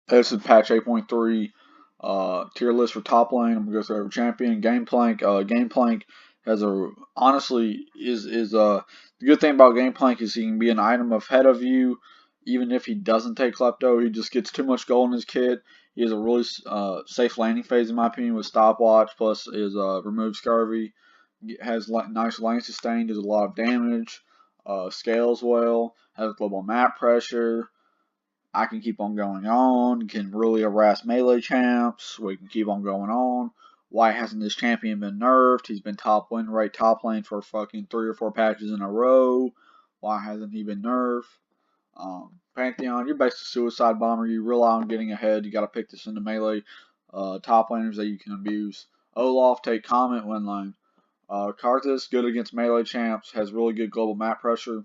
This is patch 8.3 tier list for top lane. I'm gonna go through every champion. Gangplank. Gangplank has a honestly is the good thing about Gangplank is he can be an item ahead of you, even if he doesn't take Klepto. He just gets too much gold in his kit. He has a really safe landing phase in my opinion with stopwatch plus his remove scurvy. Has nice lane sustain. Does a lot of damage. Scales well. Has global map pressure. I can keep on going on, can really harass melee champs, we can keep on going on. Why hasn't this champion been nerfed? He's been top win rate top lane for fucking 3 or 4 patches in a row. Why hasn't he been nerfed? Pantheon, you're basically a suicide bomber. You rely on getting ahead. You gotta pick this into melee top laners that you can abuse. Olaf, take comment, win lane. Karthus, good against melee champs, has really good global map pressure.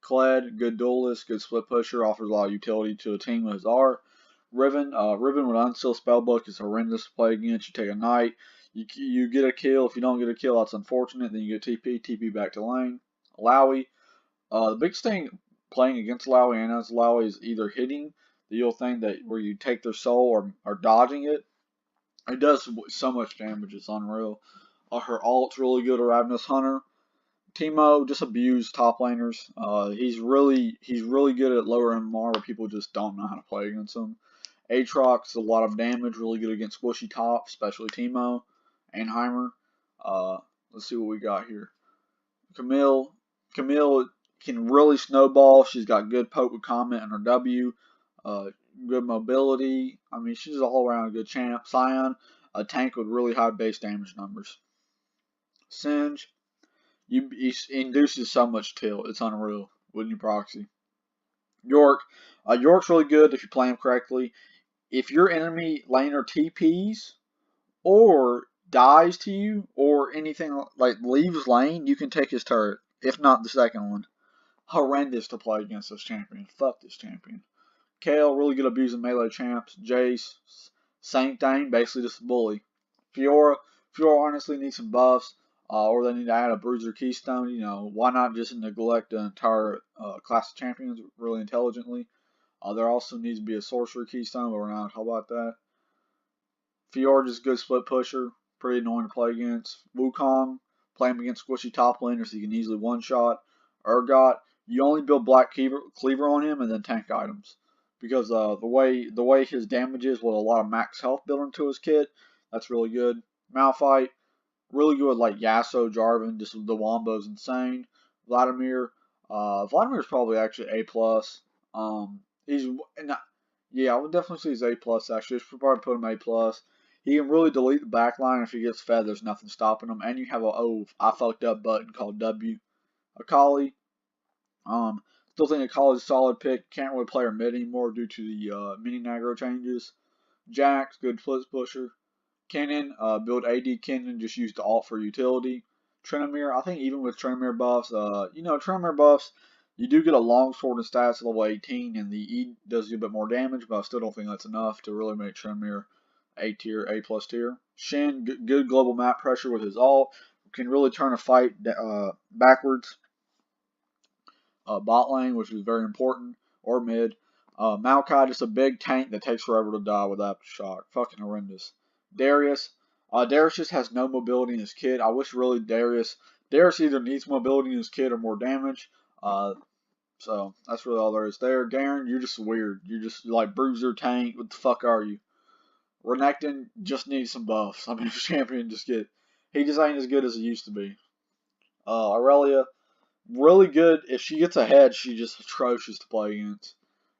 Kled, good duelist, good split pusher, offers a lot of utility to a team with Lazar. Riven, Riven with Unseal Spellbook is horrendous to play against. You take a knight, you get a kill. If you don't get a kill, that's unfortunate. Then you get TP back to lane. Lowy, the biggest thing playing against Lowy and as Lowy is either hitting the old thing that where you take their soul or dodging it. It does so much damage, it's unreal. Her ult's really good, a Ravenous Hunter. Teemo just abused top laners. He's really good at lower MMR, but people just don't know how to play against him. Aatrox, a lot of damage, really good against squishy top, especially Teemo. Anheimer. Let's see what we got here. Camille can really snowball. She's got good poke with comment on her W. Good mobility. I mean, she's all around a good champ. Scion, a tank with really high base damage numbers. Singe, he induces so much tilt. It's unreal when you proxy. York. York's really good if you play him correctly. If your enemy laner TPs or dies to you or anything like leaves lane, you can take his turret. If not the second one. Horrendous to play against this champion. Fuck this champion. Kale, really good abusing melee champs. Jace, same thing, basically just a bully. Fiora honestly needs some buffs, or they need to add a bruiser keystone. You know, why not just neglect the entire class of champions really intelligently? There also needs to be a sorcerer keystone, but we're not talking about that. Fiora just a good split pusher, pretty annoying to play against. Wukong, play him against squishy top laners so you can easily one-shot. Urgot, you only build Black Cleaver on him and then tank items. Because the way his damage is with a lot of max health built into his kit, that's really good. Malphite, really good with like Yasuo, Jarvan, just the wombo's insane. Vladimir, Vladimir's probably actually A plus. He's not, yeah, I would definitely say he's A plus actually. I should probably put him A plus. He can really delete the backline if he gets fed. There's nothing stopping him, and you have a I fucked up button called W. Akali, still think Akali's a solid pick. Can't really play her mid anymore due to the mini aggro changes. Jax, good flip pusher. Kennen, build AD Kennen, just use the alt for utility. Tryndamere, I think even with Tryndamere buffs, Tryndamere buffs, you do get a longsword and stats at level 18, and the E does you a bit more damage, but I still don't think that's enough to really make Tryndamere A tier, A plus tier. Shin, good global map pressure with his alt, can really turn a fight backwards. Bot lane, which is very important, or mid. Maokai, just a big tank that takes forever to die with Aftershock. Fucking horrendous. Darius. Darius just has no mobility in his kit. I wish really Darius either needs mobility in his kit or more damage. So that's really all there is there. Garen, you're just weird. You're just like bruiser tank. What the fuck are you? Renekton just needs some buffs. I mean, this champion he just ain't as good as he used to be. Irelia, really good. If she gets ahead, she's just atrocious to play against.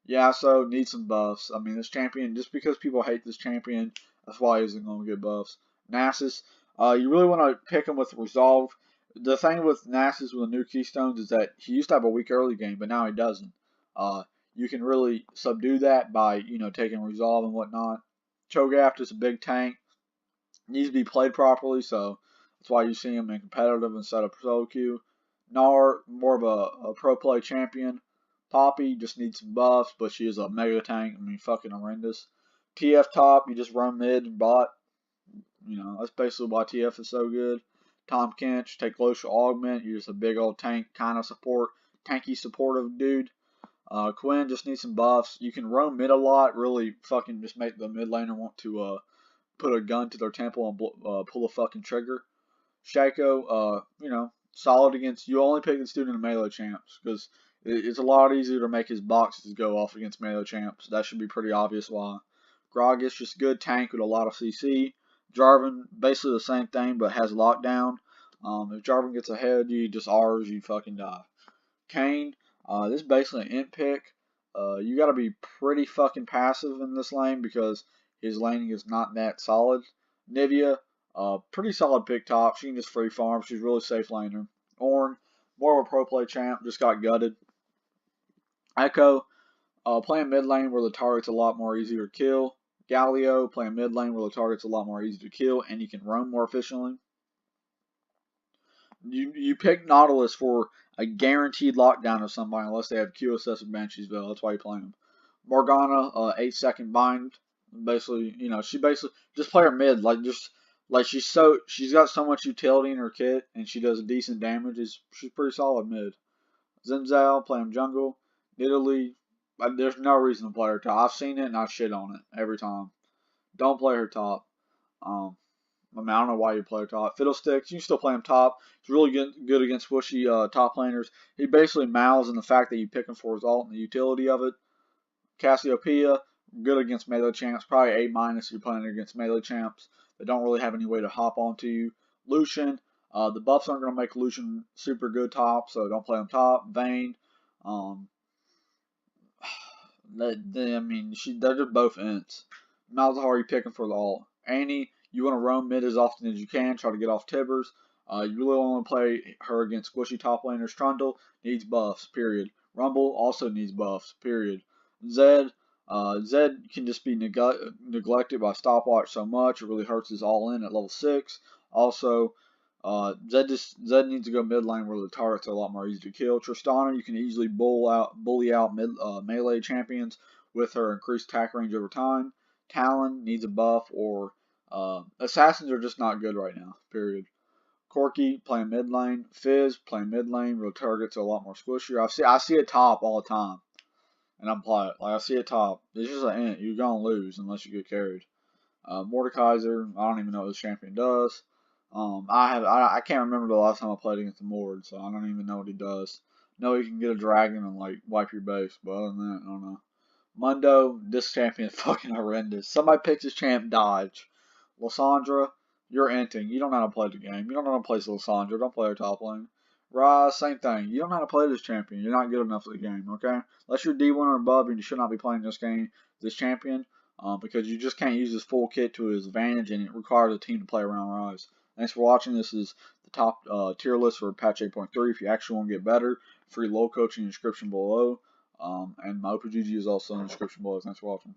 Yeah, so needs some buffs. I mean, this champion, just because people hate this champion, that's why he isn't going to get buffs. Nasus, you really want to pick him with Resolve. The thing with Nasus with the new Keystones is that he used to have a weak early game, but now he doesn't. You can really subdue that by, taking Resolve and whatnot. Cho'Gath is a big tank. Needs to be played properly, so that's why you see him in competitive instead of solo queue. Gnar, more of a pro play champion. Poppy just needs some buffs, but she is a mega tank. I mean, fucking horrendous. TF top, you just run mid and bot. That's basically why TF is so good. Tom Kench, take Glacial Augment. You're just a big old tank kind of tanky supportive dude. Quinn just needs some buffs. You can roam mid a lot, really fucking just make the mid laner want to put a gun to their temple and pull a fucking trigger. Shaco, solid against. You only pick the student and melee champs because it's a lot easier to make his boxes go off against melee champs. That should be pretty obvious why. Gragas just good tank with a lot of CC. Jarvan basically the same thing but has lockdown. If Jarvan gets ahead of you, just R's, you fucking die. Kane, this is basically an int pick. You got to be pretty fucking passive in this lane because his laning is not that solid. Nivea, pretty solid pick top. She can just free farm. She's really safe laner. Ornn, more of a pro play champ, just got gutted. Echo, playing mid lane where the target's a lot more easier to kill. Galio, playing mid lane where the target's a lot more easy to kill and you can roam more efficiently. You pick Nautilus for a guaranteed lockdown of somebody unless they have QSS and Bansheesville. That's why you play them. Morgana, 8-second bind. Basically, she basically just play her mid. She's got so much utility in her kit and she does decent damage. She's pretty solid mid. Zimzal, play him jungle. Nidalee, there's no reason to play her top. I've seen it and I shit on it every time. Don't play her top. I don't know why you play top. Fiddlesticks, you can still play him top. He's really good against squishy top laners. He basically mouths in the fact that you pick him for his ult and the utility of it. Cassiopeia, good against melee champs. Probably A- if you're playing against melee champs. They don't really have any way to hop onto you. Lucian, the buffs aren't going to make Lucian super good top, so don't play him top. Vayne, they're just both ints. Malzahar, you pick him for the ult. Annie, you want to roam mid as often as you can, try to get off Tibbers. You really want to play her against squishy top laners. Trundle needs buffs, period. Rumble also needs buffs, period. Zed can just be neglected by stopwatch so much, it really hurts his all-in at level 6. Also, Zed needs to go mid lane where the targets are a lot more easy to kill. Tristana, you can easily bully out melee champions with her increased attack range over time. Talon needs a buff, or assassins are just not good right now, period. Corki playing mid lane. Fizz playing mid lane, where targets are a lot more squishier. I see it top all the time, and I'm playing it. I see it top. It's just an int. You're gonna lose unless you get carried. Mordekaiser, I don't even know what this champion does. I can't remember the last time I played against the Mord, so I don't even know what he does. No, you can get a dragon and wipe your base, but other than that, I don't know. Mundo, this champion is fucking horrendous. Somebody picks his champ dodge. Lysandra, you're inting. You don't know how to play the game. You don't know how to play Lysandra. Don't play her top lane. Rise, same thing. You don't know how to play this champion. You're not good enough for the game, okay? Unless you're D1 or above, you should not be playing this champion, because you just can't use his full kit to his advantage, and it requires a team to play around Rise. Thanks for watching. This is the top tier list for patch 8.3. If you actually want to get better, free low coaching in the description below. And my OPGG is also in the description below. Thanks for watching.